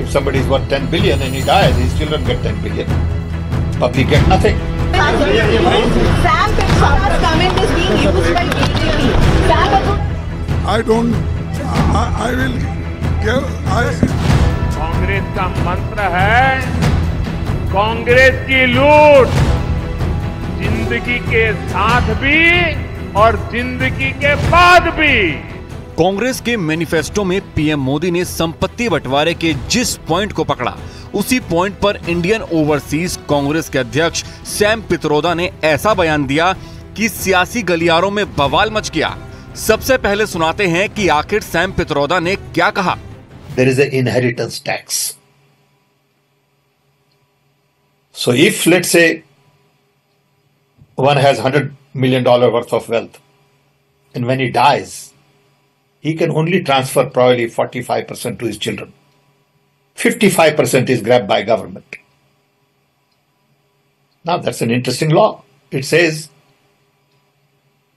If somebody is worth 10 billion and he dies, his children get 10 billion. Public get nothing. Sam Pitroda's comment is being used by BJP. I don't. I will give. Congress का मंत्र है कांग्रेस की लूट, जिंदगी के साथ भी और जिंदगी के बाद भी। कांग्रेस के मैनिफेस्टो में पीएम मोदी ने संपत्ति बंटवारे के जिस पॉइंट को पकड़ा, उसी पॉइंट पर इंडियन ओवरसीज कांग्रेस के अध्यक्ष सैम पित्रोदा ने ऐसा बयान दिया कि सियासी गलियारों में बवाल मच गया। सबसे पहले सुनाते हैं कि आखिर सैम पित्रोदा ने क्या कहा। There is an inheritance tax. So if, let's say, one has $100 million worth of wealth, and when he dies, he can only transfer probably 45% to his children. 55% is grabbed by government. Now that's an interesting law. It says,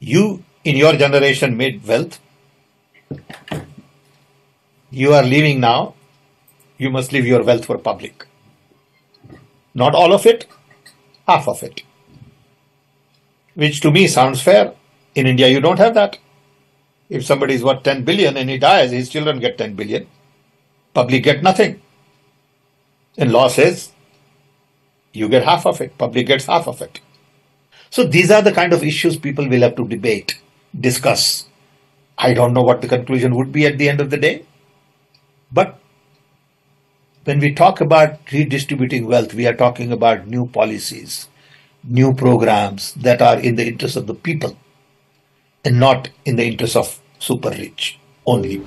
you in your generation made wealth. You are leaving now. You must leave your wealth for public. Not all of it, half of it. Which to me sounds fair. In India, you don't have that. If somebody is worth 10 billion and he dies, his children get 10 billion. Public get nothing. And law says, you get half of it. Public gets half of it. So these are the kind of issues people will have to debate, discuss. I don't know what the conclusion would be at the end of the day. But when we talk about redistributing wealth, we are talking about new policies, new programs that are in the interest of the people and not in the interest of super rich only.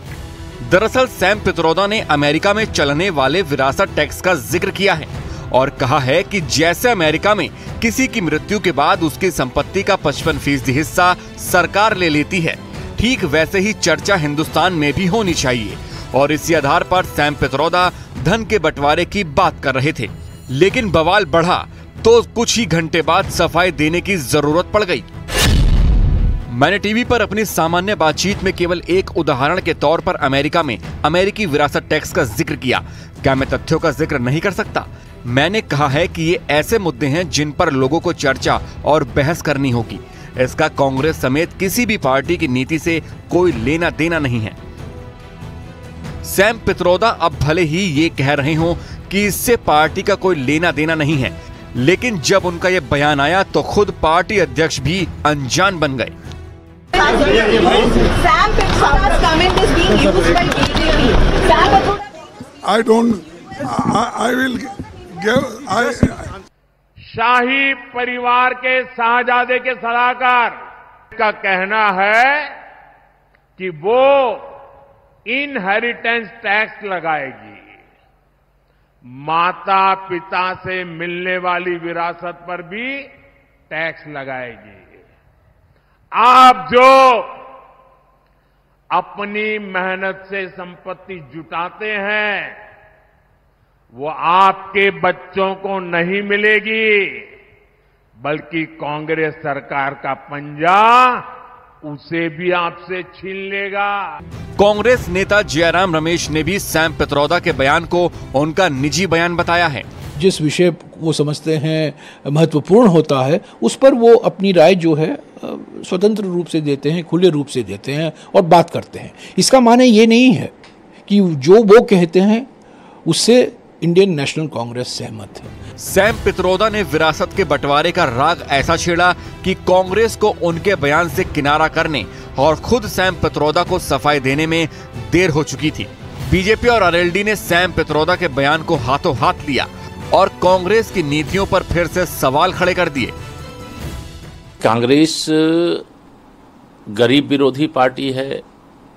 दरअसल Sam Pitroda ने America में चलने वाले विरासत tax का जिक्र किया है और कहा है कि जैसे अमेरिका में किसी की मृत्यु के बाद उसकी संपत्ति का 55% हिस्सा सरकार ले लेती है, ठीक वैसे ही चर्चा हिंदुस्तान में भी होनी चाहिए। और इसी आधार पर सैम पित्रोदा धन के बंटवारे की बात कर रहे थे, लेकिन बवाल बढ़ा तो कुछ ही घंटे बाद सफाई देने की जरूरत पड़ गई। मैंने टीवी पर अपनी सामान्य बातचीत में केवल एक उदाहरण के तौर पर अमेरिका में अमेरिकी विरासत टैक्स का जिक्र किया। क्या मैं तथ्यों का जिक्र नहीं कर सकता? मैंने कहा है कि ये ऐसे मुद्दे हैं जिन पर लोगों को चर्चा और बहस करनी होगी। इसका कांग्रेस समेत किसी भी पार्टी की नीति से कोई लेना देना नहीं है। सैम पित्रोदा अब भले ही ये कह रहे हों कि इससे पार्टी का कोई लेना देना नहीं है, लेकिन जब उनका ये बयान आया तो खुद पार्टी अध्यक्ष भी अनजान बन गए। Sam Pitroda's comment is being used by BJP. I don't. I will give. शाही परिवार के शाहजादे के सलाहकार का कहना है कि वो इनहेरिटेंस टैक्स लगाएगी। माता पिता से मिलने वाली विरासत पर भी टैक्स लगाएगी। आप जो अपनी मेहनत से संपत्ति जुटाते हैं, वो आपके बच्चों को नहीं मिलेगी, बल्कि कांग्रेस सरकार का पंजा उसे भी आपसे छीन लेगा। कांग्रेस नेता जयराम रमेश ने भी सैम पित्रोदा के बयान को उनका निजी बयान बताया है। जिस विषय वो समझते हैं महत्वपूर्ण होता है, उस पर वो अपनी राय जो है स्वतंत्र रूप से देते हैं, खुले रूप से देते हैं और बात करते हैं। इसका माने ये नहीं है कि जो वो कहते हैं उससे इंडियन नेशनल कांग्रेस सहमत है। सैम पित्रोदा ने विरासत के बंटवारे का राग ऐसा छेड़ा कि कांग्रेस को उनके बयान से किनारा करने और खुद सैम पित्रोदा को सफाई देने में देर हो चुकी थी। बीजेपी और आरएलडी ने सैम पित्रोदा के बयान को हाथों हाथ लिया और कांग्रेस की नीतियों पर फिर से सवाल खड़े कर दिए। कांग्रेस गरीब विरोधी पार्टी है,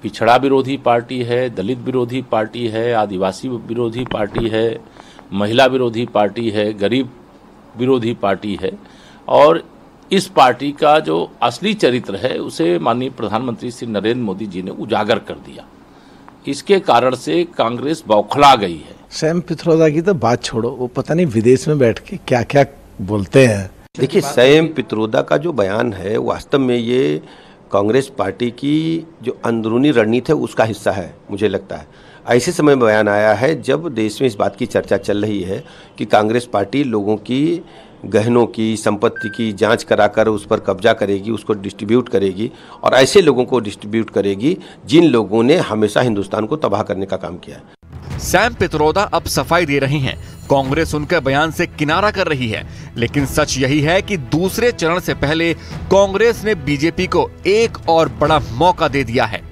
पिछड़ा विरोधी पार्टी है, दलित विरोधी पार्टी है, आदिवासी विरोधी पार्टी है, महिला विरोधी पार्टी है, गरीब विरोधी पार्टी है। और इस पार्टी का जो असली चरित्र है उसे माननीय प्रधानमंत्री श्री नरेंद्र मोदी जी ने उजागर कर दिया। इसके कारण से कांग्रेस बौखला गई है। सैम पित्रोदा की तो बात छोड़ो, वो पता नहीं विदेश में बैठ के क्या क्या बोलते हैं। देखिए, सैम पित्रोदा का जो बयान है वास्तव में ये कांग्रेस पार्टी की जो अंदरूनी रणनीति है उसका हिस्सा है, मुझे लगता है। ऐसे समय में बयान आया है जब देश में इस बात की चर्चा चल रही है कि कांग्रेस पार्टी लोगों की गहनों की, संपत्ति की जांच कराकर उस पर कब्जा करेगी, उसको डिस्ट्रीब्यूट करेगी और ऐसे लोगों को डिस्ट्रीब्यूट करेगी जिन लोगों ने हमेशा हिंदुस्तान को तबाह करने का काम किया है। सैम पित्रोदा अब सफाई दे रही हैं। कांग्रेस उनके बयान से किनारा कर रही है, लेकिन सच यही है कि दूसरे चरण से पहले कांग्रेस ने बीजेपी को एक और बड़ा मौका दे दिया है।